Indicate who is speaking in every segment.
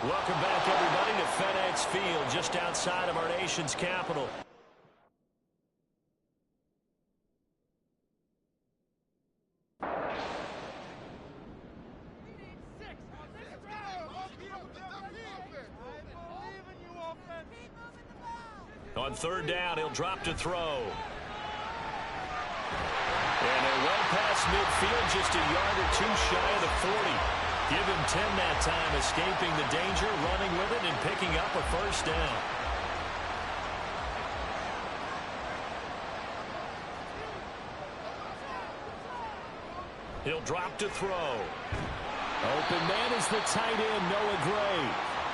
Speaker 1: Welcome back, everybody, to FedEx Field, just outside of our nation's capital. On third down, he'll drop to throw. And they're well past midfield, just a yard or two shy of the 40. Give him 10 that time, escaping the danger, running with it, and picking up a first down. He'll drop to throw. Open man is the tight end, Noah Gray.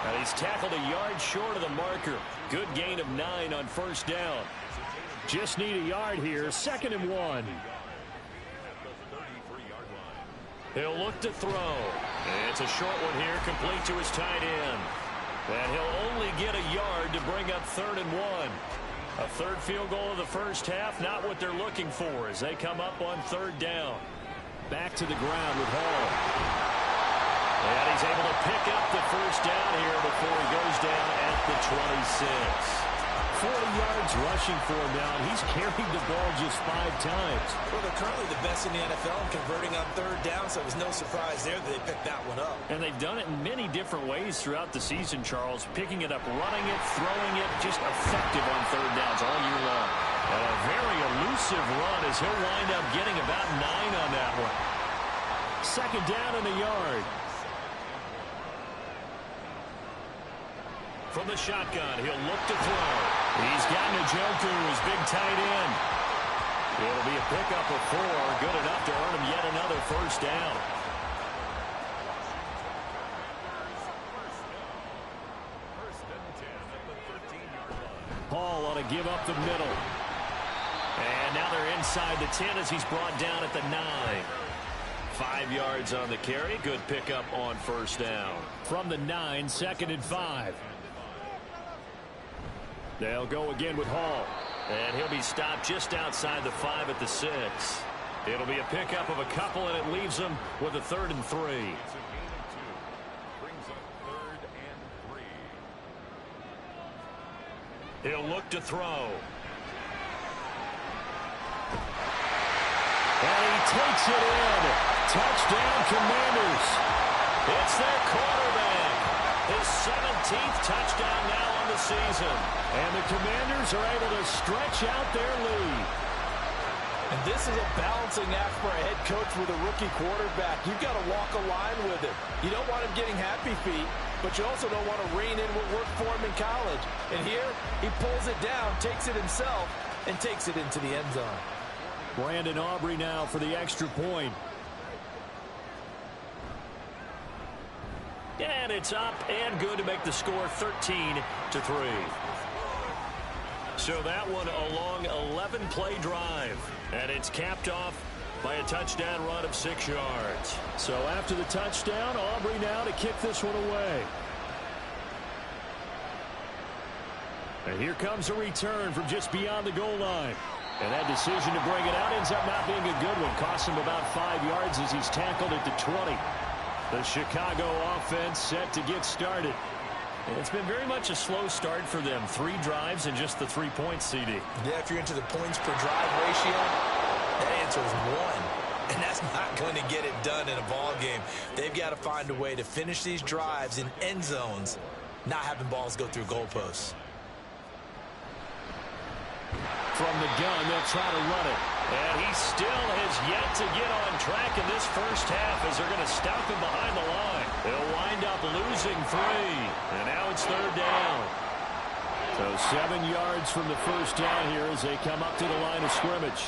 Speaker 1: And he's tackled a yard short of the marker. Good gain of 9 on first down. Just need a yard here, 2nd and 1. He'll look to throw. It's a short one here, complete to his tight end. And he'll only get a yard to bring up 3rd and 1. A third field goal of the first half, not what they're looking for as they come up on 3rd down. Back to the ground with Hall. And he's able to pick up the first down here before he goes down at the 26. 40 yards rushing for him now, and he's carried the ball just 5 times.
Speaker 2: Well, they're currently the best in the NFL in converting on 3rd down, so it was no surprise there that they picked that one up.
Speaker 1: And they've done it in many different ways throughout the season, Charles. Picking it up, running it, throwing it, just effective on 3rd downs all year long. And a very elusive run as he'll wind up getting about 9 on that one. 2nd down and a yard. From the shotgun, he'll look to throw. He's got Njoku, his big tight end. It'll be a pickup of 4, good enough to earn him yet another first down. Hall ought to give up the middle. And now they're inside the 10 as he's brought down at the 9. 5 yards on the carry. Good pickup on first down. From the 9, 2nd and 5. They'll go again with Hall. And he'll be stopped just outside the 5 at the 6. It'll be a pickup of a couple, and it leaves them with a 3rd and 3. He'll look to throw. And he takes it in. Touchdown, Commanders. It's their quarterback. His 17th touchdown now on the season. And the Commanders are able to stretch out their lead.
Speaker 2: And this is a balancing act for a head coach with a rookie quarterback. You've got to walk a line with him. You don't want him getting happy feet, but you also don't want to rein in what worked for him in college. And here, he pulls it down, takes it himself, and takes it into the end zone.
Speaker 1: Brandon Aubrey now for the extra point. And it's up and good to make the score 13-3. So that one a long 11-play drive. And it's capped off by a touchdown run of 6 yards. So after the touchdown, Aubrey now to kick this one away. And here comes a return from just beyond the goal line. And that decision to bring it out ends up not being a good one. Costs him about 5 yards as he's tackled at the 20. The Chicago offense set to get started. And it's been very much a slow start for them. 3 drives and just the 3 points, CD.
Speaker 2: Yeah, if you're into the points per drive ratio, that answer is 1. And that's not going to get it done in a ball game. They've got to find a way to finish these drives in end zones, not having balls go through goalposts.
Speaker 1: From the gun, they'll try to run it. And he still has yet to get on track in this first half as they're going to stop him behind the line. They'll wind up losing 3. And now it's 3rd down. So 7 yards from the first down here as they come up to the line of scrimmage.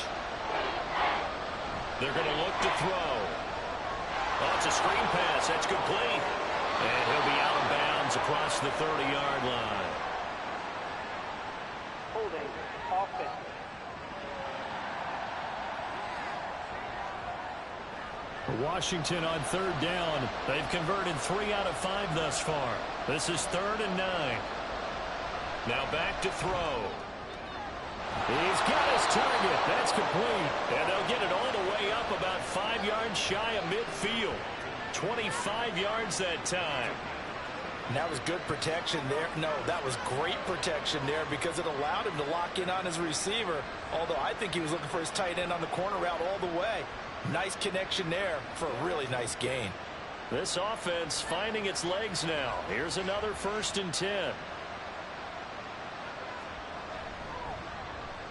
Speaker 1: They're going to look to throw. Oh, it's a screen pass. That's complete. And he'll be out of bounds across the 30-yard line.
Speaker 3: Holding. Offense.
Speaker 1: Washington on 3rd down. They've converted 3 out of 5 thus far. This is 3rd and 9. Now back to throw. He's got his target. That's complete. And they'll get it all the way up about 5 yards shy of midfield. 25 yards that time.
Speaker 2: And that was good protection there. No, that was great protection there because it allowed him to lock in on his receiver. Although I think he was looking for his tight end on the corner route all the way. Nice connection there for a really nice gain.
Speaker 1: This offense finding its legs now. Here's another 1st and 10.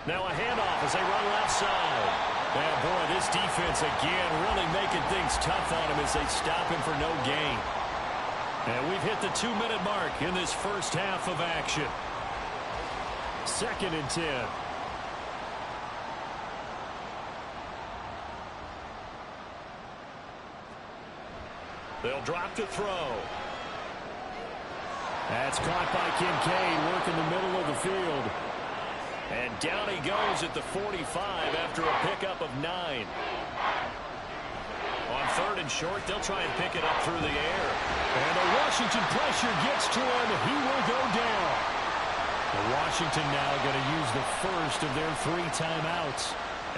Speaker 1: Now a handoff as they run left side. And boy, this defense again really making things tough on him as they stop him for no gain. And we've hit the 2-minute mark in this first half of action. 2nd and 10. They'll drop to throw. That's caught by Kincaid, working the middle of the field. And down he goes at the 45 after a pickup of 9. On 3rd and short, they'll try and pick it up through the air. And the Washington pressure gets to him. He will go down. Washington now going to use the first of their 3 timeouts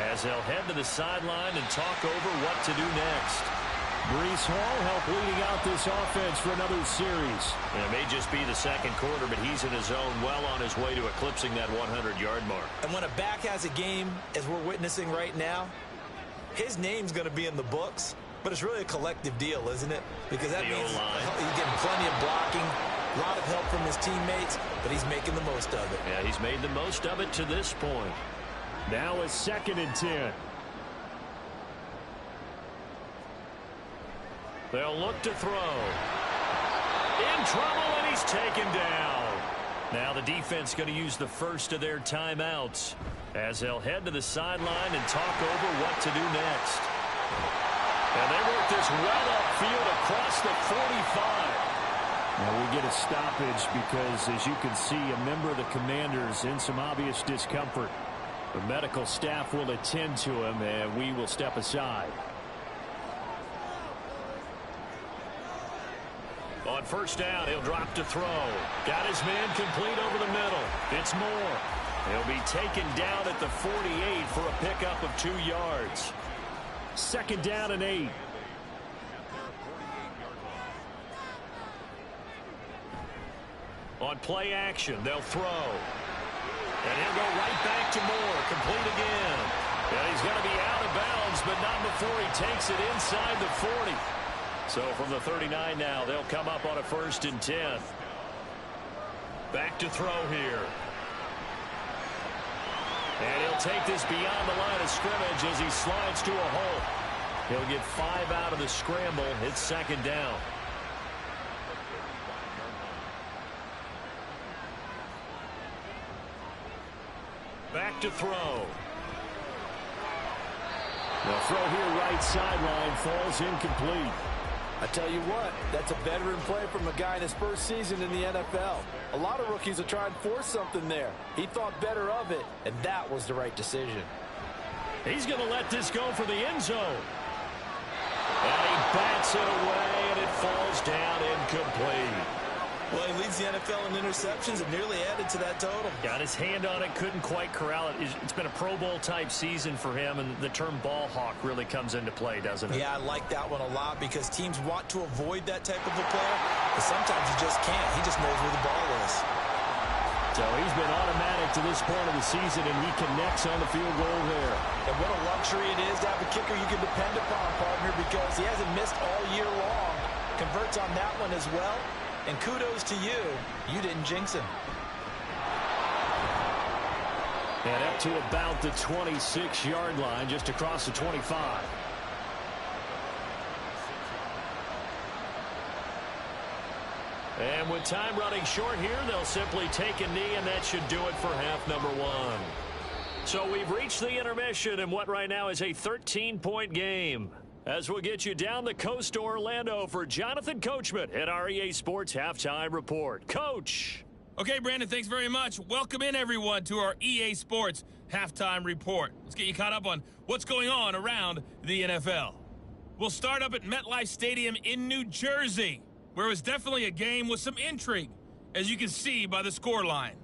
Speaker 1: as they'll head to the sideline and talk over what to do next. Breece Hall helped leading out this offense for another series. And it may just be the 2nd quarter, but he's in his zone, well on his way to eclipsing that 100-yard mark.
Speaker 2: And when a back has a game, as we're witnessing right now, his name's going to be in the books, but it's really a collective deal, isn't it? Because that means he's getting plenty of blocking, a lot of help from his teammates, but he's making the most of it.
Speaker 1: Yeah, he's made the most of it to this point. Now a 2nd and 10. They'll look to throw. In trouble, and he's taken down. Now the defense going to use the first of their timeouts as they'll head to the sideline and talk over what to do next. And they work this well upfield across the 45. Now we get a stoppage because, as you can see, a member of the Commanders in some obvious discomfort. The medical staff will attend to him, and we will step aside. On 1st down, he'll drop to throw. Got his man complete over the middle. It's Moore. He'll be taken down at the 48 for a pickup of 2 yards. 2nd down and 8. On play action, they'll throw. And he'll go right back to Moore. Complete again. And he's going to be out of bounds, but not before he takes it inside the 40. So from the 39 now, they'll come up on a 1st and 10. Back to throw here. And he'll take this beyond the line of scrimmage as he slides to a hole. He'll get 5 out of the scramble. It's 2nd down. Back to throw. The throw here right sideline falls incomplete.
Speaker 2: I tell you what, that's a veteran play from a guy in his first season in the NFL. A lot of rookies will try and force something there. He thought better of it, and that was the right decision.
Speaker 1: He's going to let this go for the end zone. And he bats it away, and it falls down incomplete.
Speaker 2: Well, he leads the NFL in interceptions and nearly added to that total.
Speaker 1: Got his hand on it, couldn't quite corral it. It's been a Pro Bowl-type season for him, and the term ball hawk really comes into play, doesn't it?
Speaker 2: Yeah, I like that one a lot because teams want to avoid that type of a player, but sometimes he just can't. He just knows where the ball is.
Speaker 1: So he's been automatic to this point of the season, and he connects on the field goal there.
Speaker 2: And what a luxury it is to have a kicker you can depend upon, partner, because he hasn't missed all year long. Converts on that one as well. And kudos to you. You didn't jinx him.
Speaker 1: And up to about the 26-yard line, just across the 25. And with time running short here, they'll simply take a knee, and that should do it for half number 1. So we've reached the intermission in what right now is a 13-point game. As we'll get you down the coast to Orlando for Jonathan Coachman at our EA Sports Halftime Report. Coach.
Speaker 4: Okay, Brandon, thanks very much. Welcome in, everyone, to our EA Sports Halftime Report. Let's get you caught up on what's going on around the NFL. We'll start up at MetLife Stadium in New Jersey, where it was definitely a game with some intrigue, as you can see by the scoreline.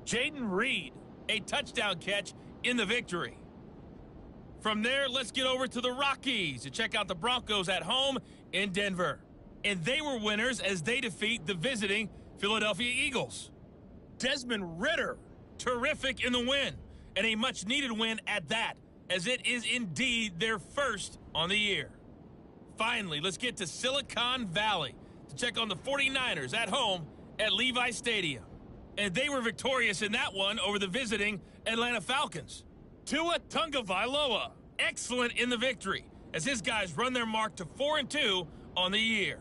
Speaker 4: Jaden Reed, a touchdown catch in the victory. From there, let's get over to the Rockies to check out the Broncos at home in Denver. and they were winners as they defeat the visiting Philadelphia Eagles. Desmond Ridder, terrific in the win, and a much-needed win at that, as it is indeed their first on the year. Finally, let's get to Silicon Valley to check on the 49ers at home at Levi Stadium. And they were victorious in that one over the visiting Atlanta Falcons. Tua Tagovailoa, excellent in the victory, as his guys run their mark to 4-2 on the year.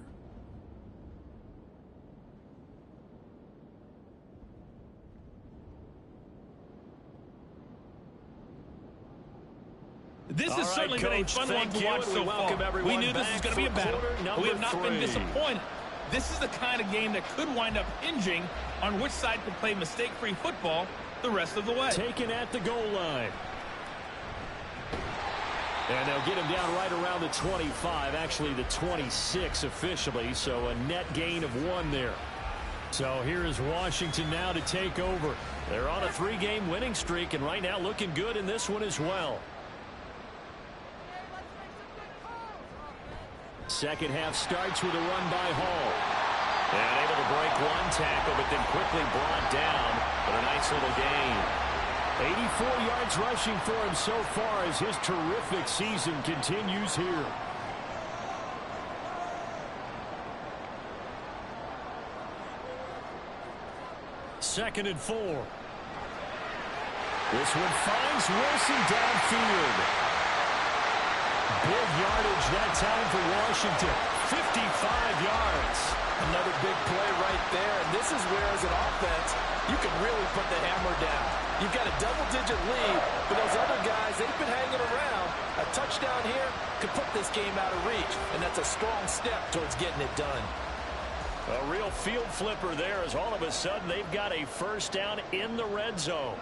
Speaker 4: This has certainly been a fun one to watch so far. We knew this was going to be a battle, but we have not been disappointed. This is the kind of game that could wind up hinging on which side can play mistake-free football the rest of the way.
Speaker 1: Taken at the goal line. And they'll get him down right around the 25, actually the 26 officially, so a net gain of 1 there. So here is Washington now to take over. They're on a 3-game winning streak, and right now looking good in this one as well. Second half starts with a run by Hall. And able to break 1 tackle, but then quickly brought down. But a nice little gain. 84 yards rushing for him so far as his terrific season continues here. Second and 4. This one finds Wilson downfield. Big yardage that time for Washington. 55 yards.
Speaker 2: Another big play right there. And this is where, as an offense, you can really put the hammer down. You've got a double-digit lead, but those other guys, they've been hanging around. A touchdown here could put this game out of reach, and that's a strong step towards getting it done.
Speaker 1: A real field flipper there, as all of a sudden they've got a first down in the red zone.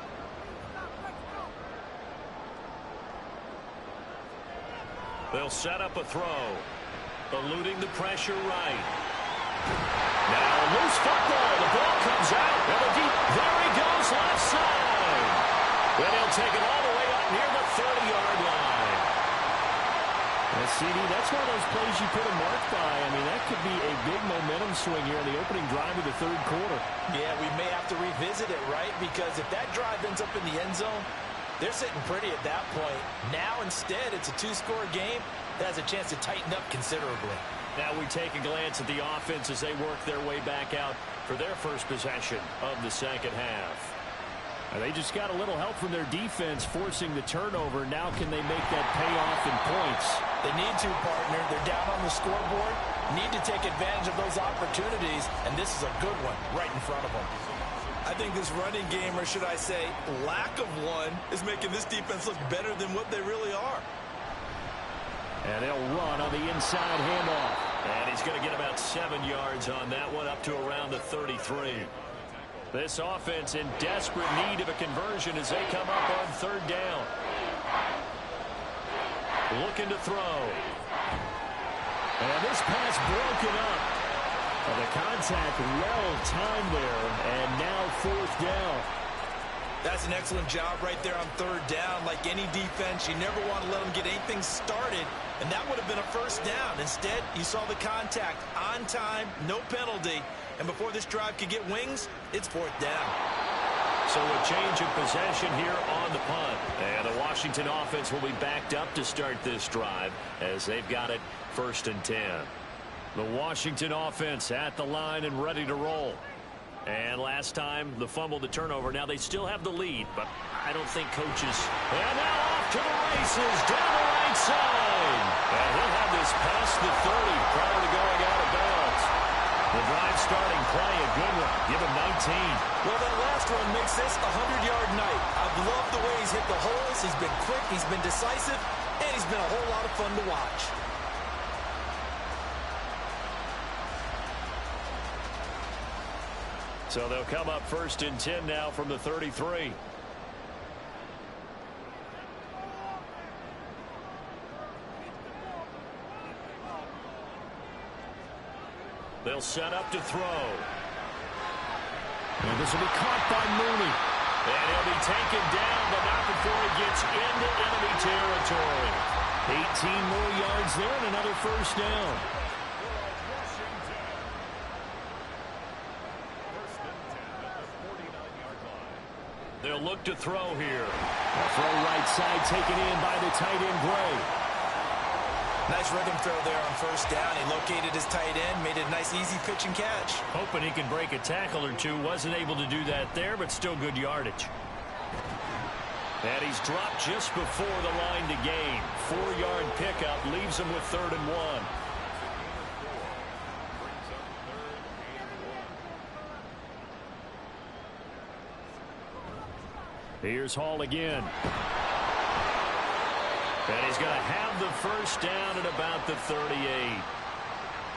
Speaker 1: They'll set up a throw. Eluding the pressure right. Now loose football. The ball comes out. There he goes left side. Then he'll take it all the way up near the 30-yard line. And CD, that's one of those plays you put a mark by. I mean, that could be a big momentum swing here in the opening drive of the third quarter.
Speaker 2: Yeah, we may have to revisit it, right? Because if that drive ends up in the end zone, they're sitting pretty at that point. Now, instead, it's a 2-score game that has a chance to tighten up considerably.
Speaker 1: Now we take a glance at the offense as they work their way back out for their first possession of the second half. And they just got a little help from their defense forcing the turnover. Now can they make that pay off in points?
Speaker 2: They need to, partner. They're down on the scoreboard. Need to take advantage of those opportunities, and this is a good one right in front of them.
Speaker 5: I think this running game, or should I say lack of one, is making this defense look better than what they really are.
Speaker 1: And they'll run on the inside handoff. And he's going to get about 7 yards on that one, up to around the 33. This offense in desperate need of a conversion as they come up on third down. Looking to throw. And this pass broken up. And the contact well timed there, and now fourth down.
Speaker 5: That's an excellent job right there on third down. Like any defense, you never want to let them get anything started, and that would have been a first down. Instead, you saw the contact on time, no penalty, and before this drive could get wings, it's fourth down.
Speaker 1: So a change of possession here on the punt, and the Washington offense will be backed up to start this drive as they've got it 1st and 10. The Washington offense at the line and ready to roll. And last time, the fumble, the turnover. Now they still have the lead, but I don't think coaches. And now off to the races, down the right side. And he'll have this past the 30 prior to going out of bounds. The drive starting play, a good one. Give him 19.
Speaker 5: Well, that last run makes this a 100-yard night. I've loved the way he's hit the holes. He's been quick, he's been decisive, and he's been a whole lot of fun to watch.
Speaker 1: So they'll come up 1st and 10 now from the 33. They'll set up to throw. And this will be caught by Mooney. And he'll be taken down, but not before he gets into enemy territory. 18 more yards there and another first down. look to throw here.
Speaker 6: A throw right side taken in by the tight end, Gray.
Speaker 5: Nice rhythm throw there on first down. He located his tight end, made it a nice, easy pitch and catch.
Speaker 1: Hoping he could break a tackle or two. Wasn't able to do that there, but still good yardage. And he's dropped just before the line to gain. 4-yard pickup leaves him with 3rd and 1. Here's Hall again. And he's going to have the first down at about the 38.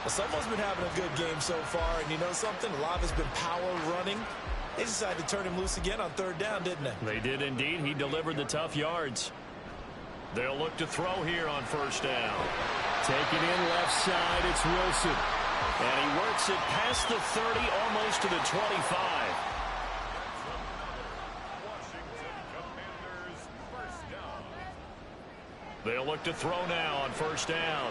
Speaker 5: Well, someone's been having a good game so far, and you know something? A lot has been power running. They decided to turn him loose again on 3rd down, didn't they?
Speaker 1: They did indeed. He delivered the tough yards. They'll look to throw here on 1st down.
Speaker 6: Taken in left side, it's Wilson.
Speaker 1: And he works it past the 30, almost to the 25. They'll look to throw now on 1st down.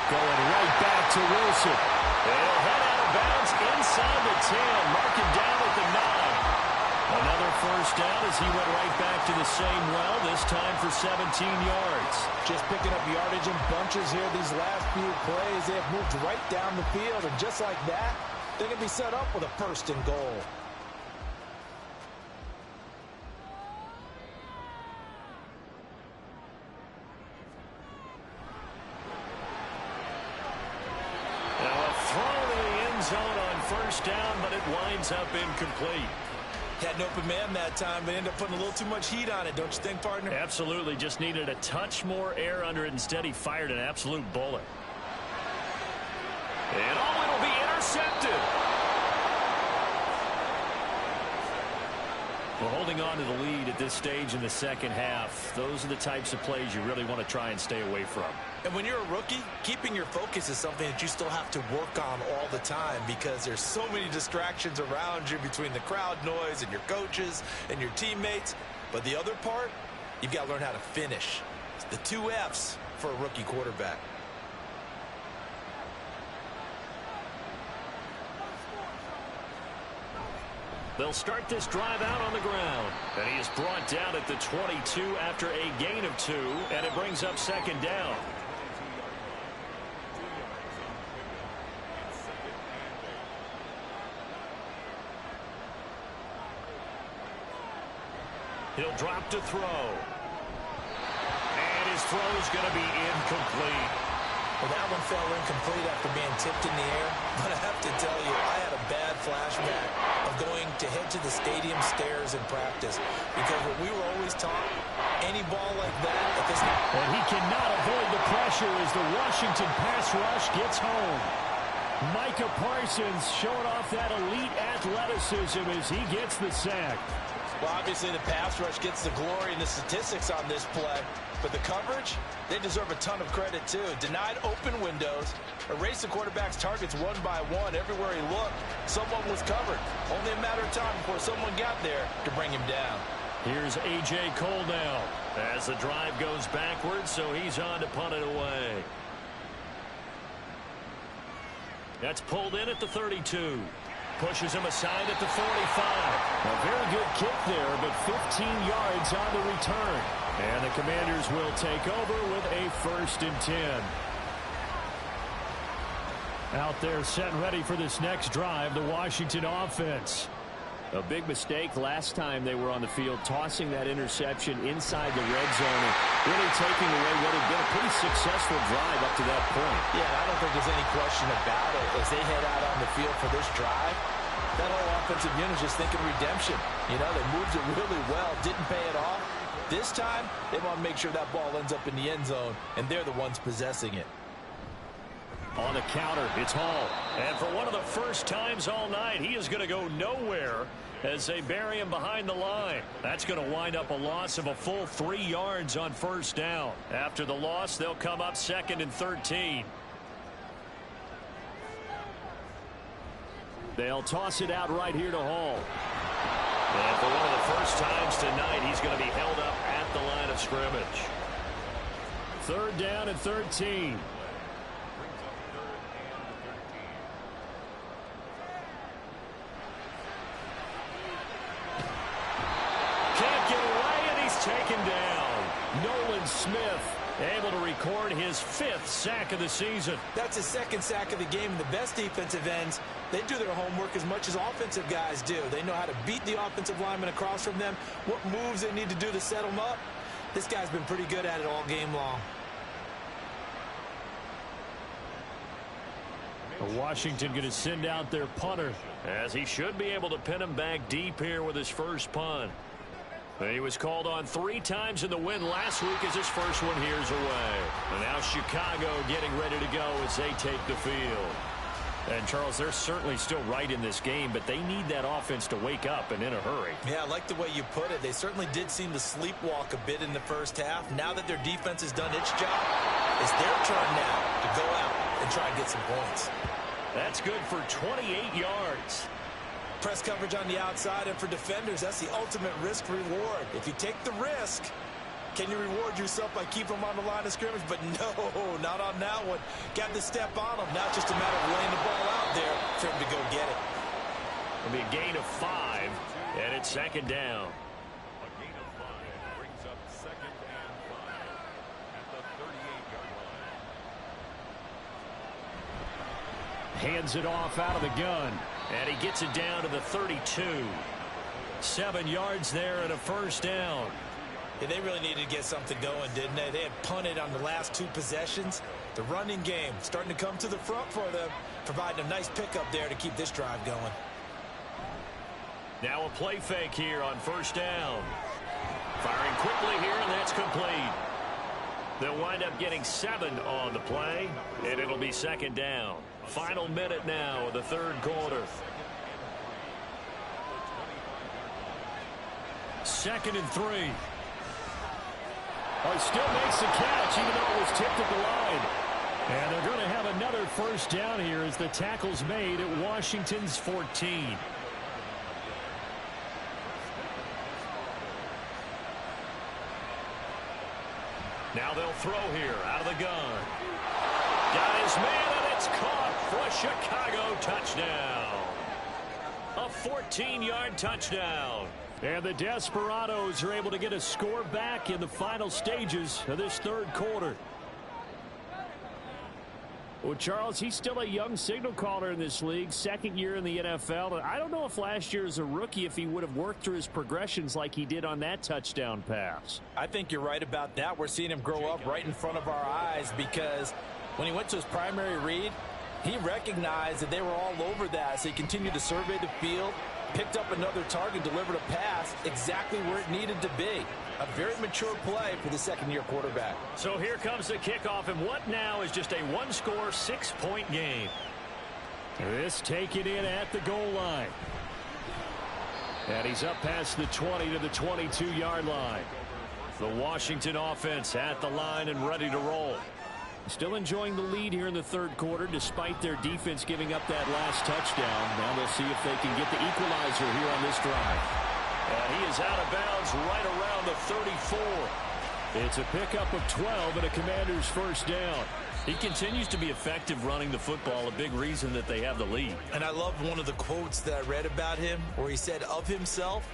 Speaker 6: Going right back to Wilson.
Speaker 1: They'll head out of bounds inside the 10. Mark it down at the 9. Another 1st down as he went right back to the same well, this time for 17 yards.
Speaker 2: Just picking up yardage in bunches here these last few plays. They have moved right down the field, and just like that, they're going to be set up with a 1st and goal.
Speaker 1: Zone on 1st down, but it winds up incomplete.
Speaker 5: Had an open man that time, but ended up putting a little too much heat on it, don't you think, partner?
Speaker 1: Absolutely. Just needed a touch more air under it. Instead, he fired an absolute bullet. And it'll be intercepted. Well, holding on to the lead at this stage in the 2nd half, those are the types of plays you really want to try and stay away from.
Speaker 5: And when you're a rookie, keeping your focus is something that you still have to work on all the time because there's so many distractions around you between the crowd noise and your coaches and your teammates. But the other part, you've got to learn how to finish. It's the 2 F's for a rookie quarterback.
Speaker 1: They'll start this drive out on the ground. And he is brought down at the 22 after a gain of 2, and it brings up 2nd down. He'll drop to throw. And his throw is going to be incomplete.
Speaker 5: Well, that one fell incomplete after being tipped in the air. But I have to tell you, I had a bad flashback of going to head to the stadium stairs in practice. Because what we were always taught, any ball like that at this...
Speaker 6: And he cannot avoid the pressure as the Washington pass rush gets home. Micah Parsons showing off that elite athleticism as he gets the sack.
Speaker 2: Well, obviously the pass rush gets the glory and the statistics on this play. But the coverage, they deserve a ton of credit, too. Denied open windows, erased the quarterback's targets one by one. Everywhere he looked, someone was covered. Only a matter of time before someone got there to bring him down.
Speaker 1: Here's A.J. Cole now as the drive goes backwards, so he's on to punt it away. That's pulled in at the 32. Pushes him aside at the 45.
Speaker 6: A very good kick there, but 15 yards on the return.
Speaker 1: And the Commanders will take over with a 1st and 10.
Speaker 6: Out there set ready for this next drive, the Washington offense.
Speaker 7: A big mistake last time they were on the field, tossing that interception inside the red zone and really taking away what had been a pretty successful drive up to that point.
Speaker 2: Yeah, I don't think there's any question about it. As they head out on the field for this drive, that whole offensive unit is just thinking redemption. You know, they moved it really well, didn't pay it off. This time, they want to make sure that ball ends up in the end zone, and they're the ones possessing it.
Speaker 1: On the counter, it's Hall. And for one of the first times all night, he is going to go nowhere as they bury him behind the line. That's going to wind up a loss of a full 3 yards on 1st down. After the loss, they'll come up 2nd and 13.
Speaker 6: They'll toss it out right here to Hall.
Speaker 1: And for one of the first times tonight, he's going to be held up at the line of scrimmage.
Speaker 6: 3rd down and 13. Nolan Smith able to record his 5th sack of the season.
Speaker 5: That's his 2nd sack of the game. The best defensive ends, they do their homework as much as offensive guys do. They know how to beat the offensive lineman across from them, what moves they need to do to set them up. This guy's been pretty good at it all game long.
Speaker 6: Washington going to send out their punter,
Speaker 1: as he should be able to pin him back deep here with his first punt. He was called on 3 times in the win last week as his first one here's away. And now Chicago getting ready to go as they take the field. And, Charles, they're certainly still right in this game, but they need that offense to wake up and in a hurry.
Speaker 5: Yeah, I like the way you put it. They certainly did seem to sleepwalk a bit in the first half. Now that their defense has done its job, it's their turn now to go out and try and get some points.
Speaker 1: That's good for 28 yards.
Speaker 5: Press coverage on the outside, and for defenders, that's the ultimate risk-reward. If you take the risk, can you reward yourself by keeping them on the line of scrimmage? But no, not on that one. Got to step on them. Now it's just a matter of laying the ball out there for him to go get it.
Speaker 1: It'll be a gain of 5, and it's 2nd down.
Speaker 8: A gain of 5 brings up 2nd and 5 at the 38-yard line.
Speaker 6: hands it off out of the gun.
Speaker 1: And he gets it down to the 32. 7 yards there and a first down.
Speaker 5: Yeah, they really needed to get something going, didn't they? They had punted on the last 2 possessions. The running game starting to come to the front for them, providing a nice pickup there to keep this drive going.
Speaker 1: Now a play fake here on first down. Firing quickly here, and that's complete. They'll wind up getting 7 on the play, and it'll be 2nd down. Final minute now of the 3rd quarter.
Speaker 6: 2nd and 3. Oh, he still makes the catch, even though it was tipped at the line. And they're going to have another first down here as the tackle's made at Washington's 14.
Speaker 1: Now they'll throw here out of the gun. Got his man, and it's caught for a Chicago touchdown. A 14-yard touchdown.
Speaker 6: And the Desperados are able to get a score back in the final stages of this 3rd quarter. Well, Charles, he's still a young signal caller in this league, 2nd year in the NFL. I don't know if last year as a rookie if he would have worked through his progressions like he did on that touchdown pass.
Speaker 5: I think you're right about that. We're seeing him grow up right in front of our eyes because when he went to his primary read, he recognized that they were all over that, so he continued to survey the field, picked up another target, delivered a pass exactly where it needed to be. A very mature play for the 2nd-year quarterback.
Speaker 1: So here comes the kickoff, and what now is just a 1-score, 6-point game.
Speaker 6: This taken in at the goal line. And he's up past the 20 to the 22-yard line. The Washington offense at the line and ready to roll. Still enjoying the lead here in the 3rd quarter despite their defense giving up that last touchdown. Now they'll see if they can get the equalizer here on this drive.
Speaker 1: And he is out of bounds right around the 34.
Speaker 6: It's a pickup of 12 and a Commander's first down.
Speaker 1: He continues to be effective running the football, a big reason that they have the lead.
Speaker 5: And I love one of the quotes that I read about him where he said of himself,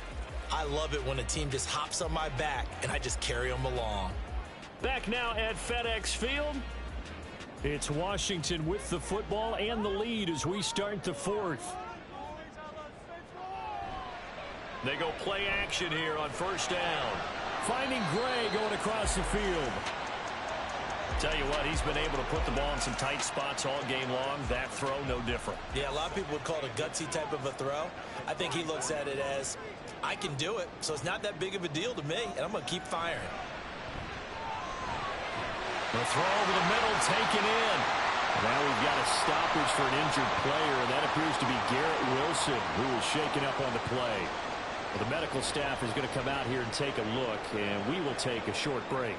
Speaker 5: "I love it when a team just hops on my back and I just carry them along."
Speaker 1: Back now at FedEx Field.
Speaker 6: It's Washington with the football and the lead as we start the 4th.
Speaker 1: They go play action here on first down.
Speaker 6: Finding Gray going across the field.
Speaker 1: Tell you what, he's been able to put the ball in some tight spots all game long. That throw, no different.
Speaker 5: Yeah, a lot of people would call it a gutsy type of a throw. I think he looks at it as, I can do it, so it's not that big of a deal to me, and I'm going to keep firing.
Speaker 6: The throw over the middle taken in. Now we've got a stoppage for an injured player, and that appears to be Garrett Wilson, who is shaken up on the play. Well, the medical staff is going to come out here and take a look, and we will take a short break.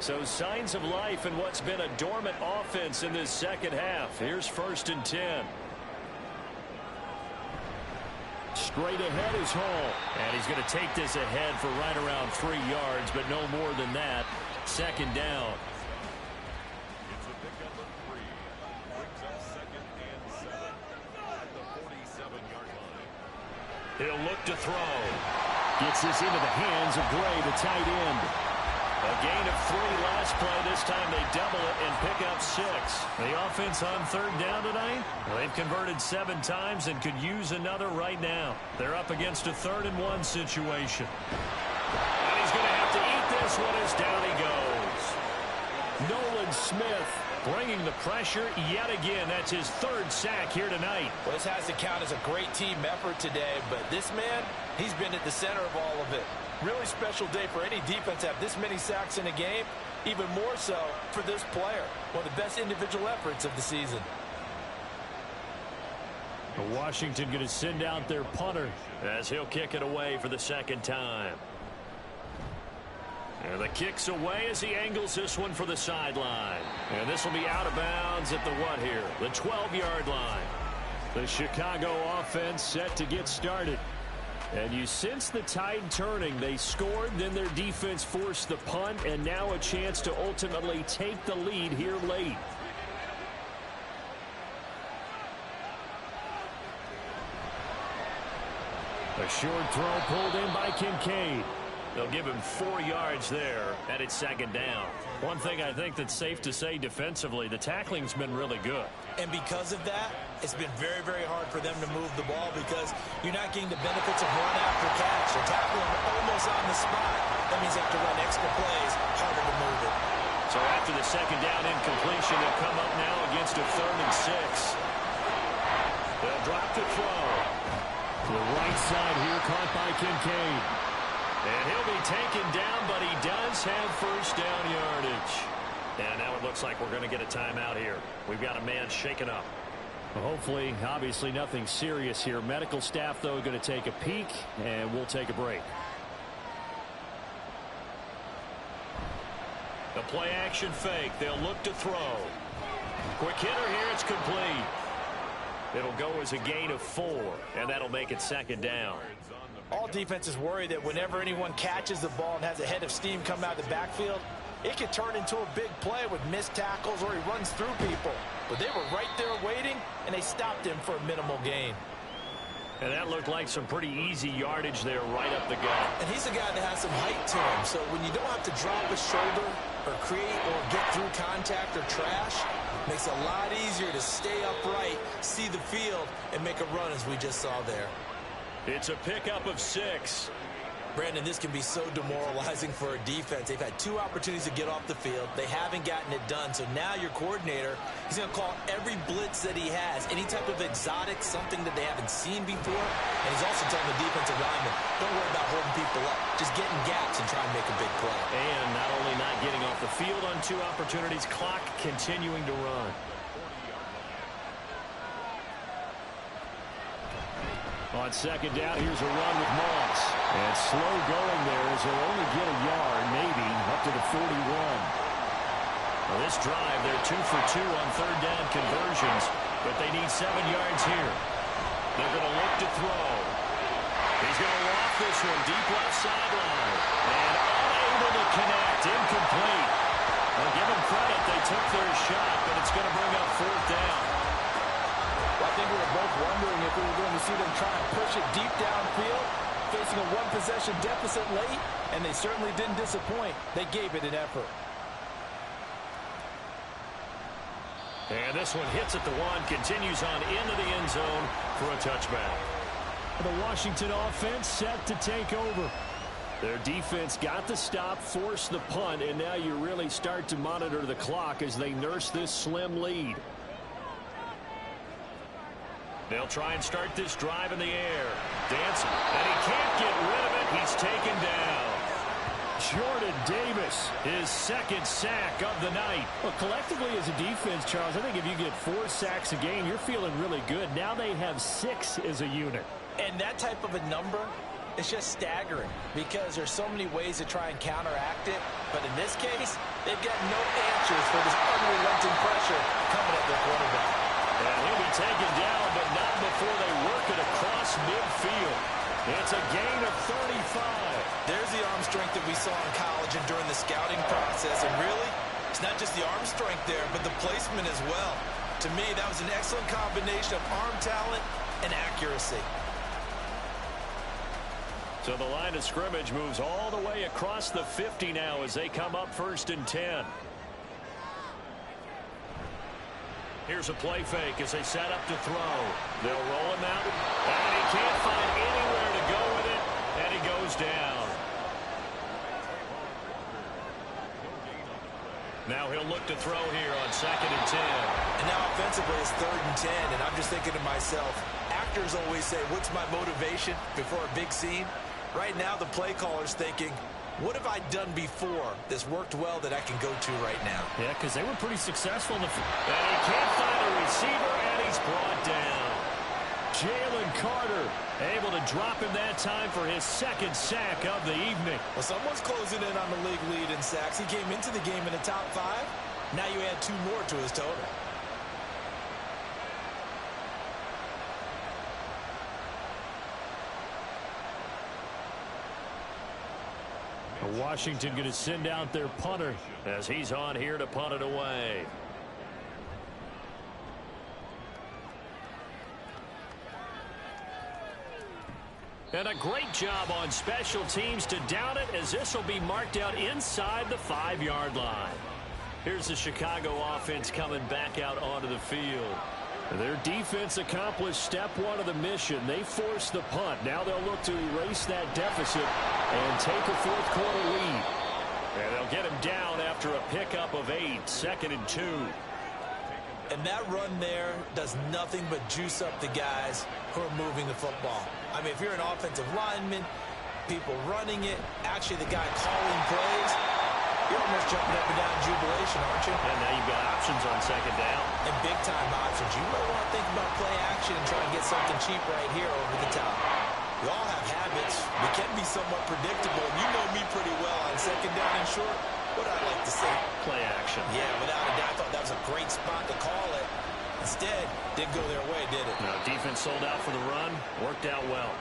Speaker 1: So signs of life in what's been a dormant offense in this 2nd half. Here's 1st and 10.
Speaker 6: Straight ahead is Hall.
Speaker 1: And he's going to take this ahead for right around 3 yards, but no more than that. 2nd down.
Speaker 8: It's a pickup of 3. Brings up 2nd and 7 at the 47-yard line.
Speaker 1: He'll look to throw.
Speaker 6: Gets this into the hands of Gray, the tight end.
Speaker 1: A
Speaker 6: 3 last play. This time they double it and pick up 6. The offense on third down tonight, they've converted 7 times and could use another right now. They're up against a 3rd and 1 situation. And he's going to have to eat this one as down he goes. Nolan Smith bringing the pressure yet again. That's his 3rd sack here tonight.
Speaker 2: Well, this has to count as a great team effort today, but this man, he's been at the center of all of it. Really special day for any defense to have this many sacks in a game, even more so for this player. One of the best individual efforts of the season.
Speaker 6: Washington going to send out their punter as he'll kick it away for the 2nd time. And the kick's away as he angles this one for the sideline. And this will be out of bounds at the what here? The 12-yard line. The Chicago offense set to get started. And you sense the tide turning. They scored, then their defense forced the punt, and now a chance to ultimately take the lead here late. A short throw pulled in by Kincaid. They'll give him 4 yards there, and it's 2nd down. One thing I think that's safe to say defensively, the tackling's been really good.
Speaker 2: And because of that, it's been very, very hard for them to move the ball because you're not getting the benefits of run after catch. They're tackling almost on the spot. That means they have to run extra plays, harder to move it.
Speaker 6: So after the 2nd down incompletion, they'll come up now against a 3rd and 6. They'll drop to throw. To the right side here, caught by Kincaid. And he'll be taken down, but he does have 1st down yardage. And now it looks like we're going to get a timeout here. We've got a man shaken up. Well, hopefully, obviously nothing serious here. Medical staff, though, going to take a peek, and we'll take a break. The play action fake. They'll look to throw. Quick hitter here. It's complete. It'll go as a gain of 4, and that'll make it 2nd down.
Speaker 2: All defenses worry that whenever anyone catches the ball and has a head of steam come out of the backfield, it could turn into a big play with missed tackles or he runs through people. But they were right there waiting, and they stopped him for a minimal gain.
Speaker 6: And that looked like some pretty easy yardage there right up the gut.
Speaker 2: And he's a guy that has some height to him, so when you don't have to drop a shoulder or create or get through contact or trash, it makes it a lot easier to stay upright, see the field, and make a run as we just saw there.
Speaker 6: It's a pickup of 6.
Speaker 2: Brandon, this can be so demoralizing for a defense. They've had 2 opportunities to get off the field. They haven't gotten it done. So now your coordinator, he's going to call every blitz that he has, any type of exotic, something that they haven't seen before. And he's also telling the defensive lineman, don't worry about holding people up. Just get in gaps and try and make a big play.
Speaker 6: And not only not getting off the field on 2 opportunities, clock continuing to run. On 2nd down, here's a run with Moss. And slow going there as he'll only get a yard, maybe, up to the 41. Well, this drive, they're 2 for 2 on 3rd down conversions, but they need 7 yards here. They're going to look to throw. He's going to loft this one deep left sideline. And unable to connect, incomplete. Well, give them credit, they took their shot, but it's going to bring up 4th down.
Speaker 2: Well, I think we were both wondering if we were going to see them try and push it deep downfield, facing a 1-possession deficit late, and they certainly didn't disappoint. They gave it an effort.
Speaker 6: And this one hits at the 1, continues on into the end zone for a touchback. The Washington offense set to take over. Their defense got the stop, forced the punt, and now you really start to monitor the clock as they nurse this slim lead. They'll try and start this drive in the air. Dancing, and he can't get rid of it. He's taken down. Jordan Davis, his 2nd sack of the night. Well, collectively as a defense, Charles, I think if you get 4 sacks a game, you're feeling really good. Now they have 6 as a unit.
Speaker 2: And that type of a number is just staggering because there's so many ways to try and counteract it. But in this case, they've got no answers for this unrelenting pressure coming at their quarterback.
Speaker 6: And he'll be taken down, but not before they work it across midfield. It's a gain of 35.
Speaker 2: There's the arm strength that we saw in college and during the scouting process. And really, it's not just the arm strength there, but the placement as well. To me, that was an excellent combination of arm talent and accuracy.
Speaker 6: So the line of scrimmage moves all the way across the 50 now as they come up 1st and 10. Here's a play fake as they set up to throw. They'll roll him out, and he can't find anywhere to go with it, and he goes down. Now he'll look to throw here on 2nd and 10.
Speaker 5: And now offensively it's 3rd and 10, and I'm just thinking to myself, actors always say, what's my motivation before a big scene? Right now the play caller's thinking, what have I done before that's worked well that I can go to right now?
Speaker 4: Yeah, because they were pretty successful in the...
Speaker 6: And he can't find a receiver, and he's brought down. Jalen Carter able to drop him that time for his 2nd sack of the evening.
Speaker 5: Well, someone's closing in on the league lead in sacks. He came into the game in the top 5. Now you add 2 more to his total.
Speaker 6: Washington going to send out their punter as he's on here to punt it away. And a great job on special teams to down it, as this will be marked out inside the 5-yard line. Here's the Chicago offense coming back out onto the field. Their defense accomplished step 1 of the mission. They forced the punt. Now they'll look to erase that deficit and take a 4th quarter lead. And they'll get him down after a pickup of 8, 2nd and 2.
Speaker 5: And that run there does nothing but juice up the guys who are moving the football. I mean, if you're an offensive lineman, people running it, actually the guy calling plays, you're almost jumping up and down in jubilation, aren't you?
Speaker 6: And now you've got options on 2nd down.
Speaker 5: And big-time options. You might want to think about play action and try and get something cheap right here over the top. We all have habits. We can be somewhat predictable. You know me pretty well on 2nd down and short. What do I like to say?
Speaker 6: Play action.
Speaker 5: Yeah, without a doubt. I thought that was a great spot to call it. Instead, didn't go their way, did it?
Speaker 6: No, defense sold out for the run. Worked out well.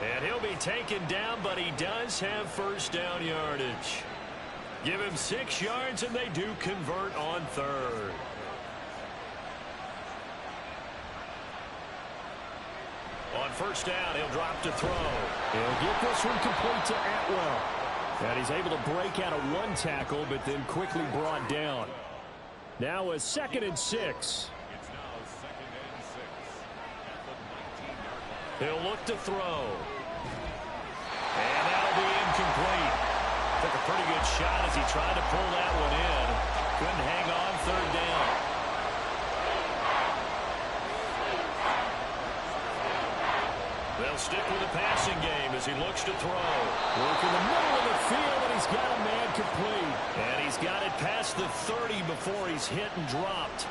Speaker 6: And he'll be taken down, but he does have 1st down yardage. Give him 6 yards, and they do convert on 3rd. On 1st down, he'll drop to throw.
Speaker 7: He'll get this one complete to Atwell. And he's able to break out of 1 tackle, but then quickly brought down. Now a 2nd and 6.
Speaker 8: It's now 2nd and 6 at the 19-yard line.
Speaker 6: He'll look to throw. And that'll be incomplete. Took a pretty good shot as he tried to pull that one in. Couldn't hang on 3rd down. They'll stick with the passing game as he looks to throw.
Speaker 7: Work in the middle of the field, and he's got a man complete.
Speaker 6: And he's got it past the 30 before he's hit and dropped.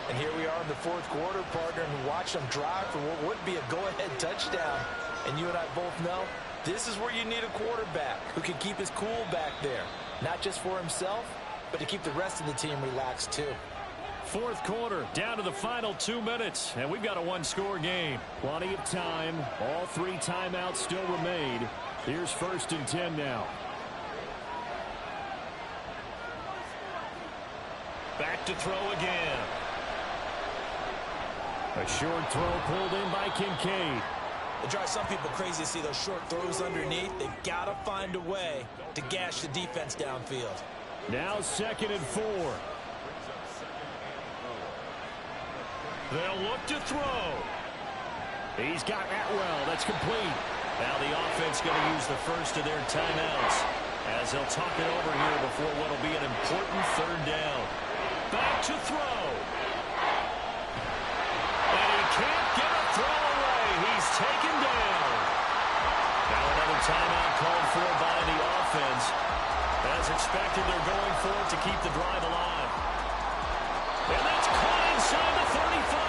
Speaker 5: And here we are in the 4th quarter, partner, and watch them drive for what would be a go-ahead touchdown. And you and I both know this is where you need a quarterback who can keep his cool back there. Not just for himself, but to keep the rest of the team relaxed too.
Speaker 6: 4th quarter, down to the final 2 minutes, and we've got a 1-score game.
Speaker 7: Plenty of time. All 3 timeouts still remain. Here's 1st and 10 now.
Speaker 6: Back to throw again.
Speaker 7: A short throw pulled in by Kincaid.
Speaker 5: It drives some people crazy to see those short throws underneath. They've got to find a way to gash the defense downfield.
Speaker 7: Now 2nd and 4.
Speaker 6: They'll look to throw.
Speaker 7: He's got Atwell. That's complete.
Speaker 6: Now the offense going to use the first of their timeouts as they'll talk it over here before what will be an important 3rd down. Back to throw. And he can't get a throw away. He's taken down. Now another timeout called for by the offense. As expected, they're going for it to keep the drive alive. And that's caught inside the 35.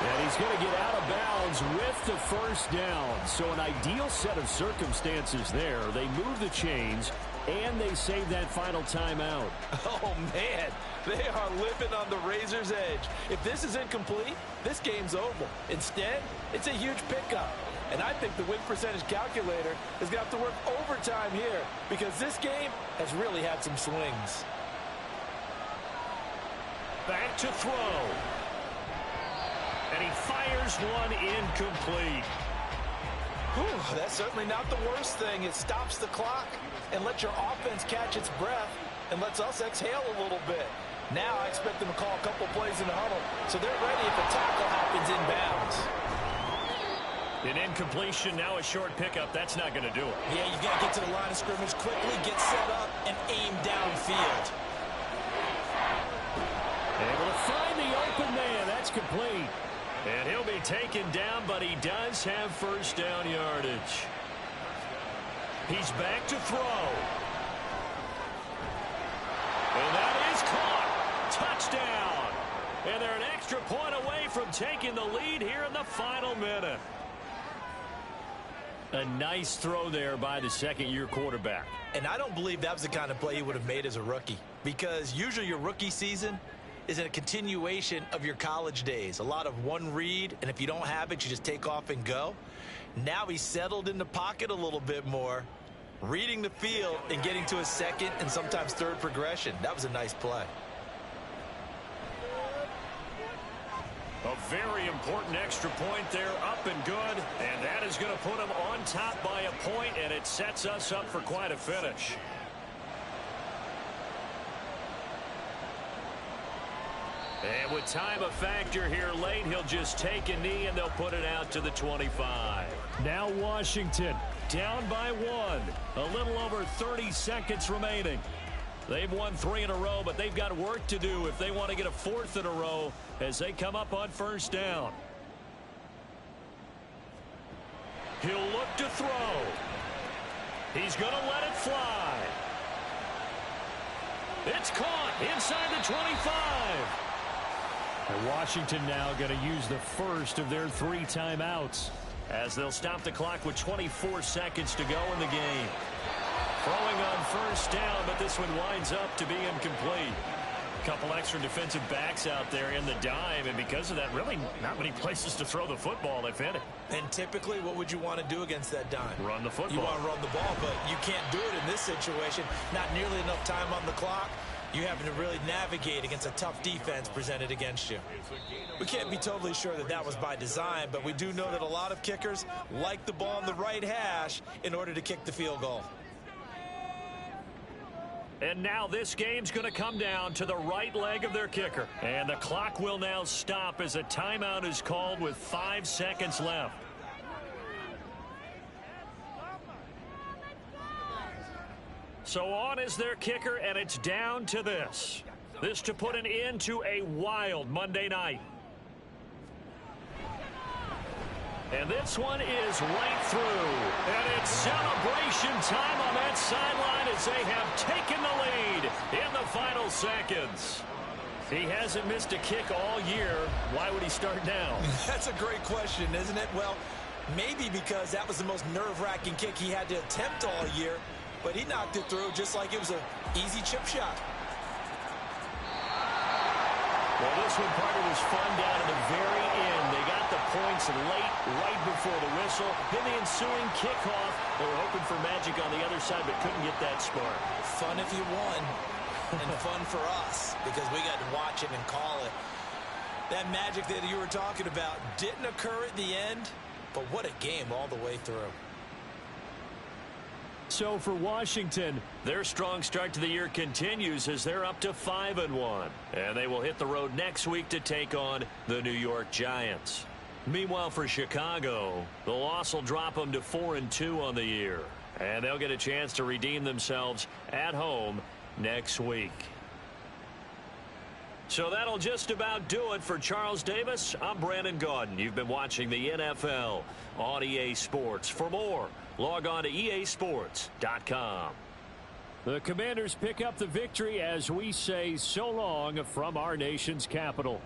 Speaker 7: And he's going to get out of bounds with the 1st down. So an ideal set of circumstances there. They move the chains, and they save that final timeout.
Speaker 2: Oh, man, they are living on the razor's edge. If this is incomplete, this game's over. Instead, it's a huge pickup. And I think the win percentage calculator is going to have to work overtime here because this game has really had some swings.
Speaker 6: Back to throw. And he fires one incomplete.
Speaker 2: Whew, that's certainly not the worst thing. It stops the clock and lets your offense catch its breath and lets us exhale a little bit. Now I expect them to call a couple plays in the huddle, so they're ready if a tackle happens inbounds.
Speaker 6: An incompletion, now a short pickup. That's not going to do it.
Speaker 5: Yeah, you've got to get to the line of scrimmage quickly, get set up, and aim downfield.
Speaker 6: Able to find the open man. That's complete. And he'll be taken down, but he does have first down yardage. He's back to throw. And that is caught. Touchdown. And they're an extra point away from taking the lead here in the final minute. A nice throw there by the second-year quarterback.
Speaker 5: And I don't believe that was the kind of play he would have made as a rookie, because usually your rookie season is a continuation of your college days. A lot of one read, and if you don't have it, you just take off and go. Now he's settled in the pocket a little bit more, reading the field and getting to his second and sometimes third progression. That was a nice play.
Speaker 6: A very important extra point there, up and good. And that is going to put him on top by a point, and it sets us up for quite a finish. And with time a factor here late, he'll just take a knee, and they'll put it out to the 25. Now Washington down by 1. A little over 30 seconds remaining. They've won 3 in a row, but they've got work to do if they want to get a 4th in a row as they come up on first down. He'll look to throw. He's going to let it fly. It's caught inside the 25. And Washington now going to use the first of their 3 timeouts as they'll stop the clock with 24 seconds to go in the game. Throwing on first down, but this one winds up to be incomplete. A couple extra defensive backs out there in the dime, and because of that, really not many places to throw the football if any.
Speaker 5: And typically, what would you want to do against that dime?
Speaker 6: Run the football.
Speaker 5: You want to run the ball, but you can't do it in this situation. Not nearly enough time on the clock. You having to really navigate against a tough defense presented against you. We can't be totally sure that that was by design, but we do know that a lot of kickers like the ball on the right hash in order to kick the field goal.
Speaker 6: And now this game's going to come down to the right leg of their kicker. And the clock will now stop as a timeout is called with 5 seconds left. So on is their kicker, and it's down to this. This to put an end to a wild Monday night. And this one is right through. And it's celebration time on that sideline as they have taken the lead in the final seconds. He hasn't missed a kick all year. Why would he start now?
Speaker 5: That's a great question, isn't it? Well, maybe because that was the most nerve-wracking kick he had to attempt all year, but he knocked it through just like it was an easy chip shot.
Speaker 6: Well, this one, Parker, was fun down at the very end. They got the points late, right before the whistle. Then the ensuing kickoff. They were hoping for magic on the other side, but couldn't get that spark.
Speaker 5: Fun if you won, and fun for us, because we got to watch it and call it. That magic that you were talking about didn't occur at the end, but what a game all the way through.
Speaker 6: So for Washington, their strong start to the year continues as they're up to 5-1. And they will hit the road next week to take on the New York Giants. Meanwhile, for Chicago, the loss will drop them to 4-2 on the year. And they'll get a chance to redeem themselves at home next week. So that'll just about do it for Charles Davis. I'm Brandon Gaudin. You've been watching the NFL on EA Sports. For more, log on to easports.com. The Commanders pick up the victory as we say so long from our nation's capital.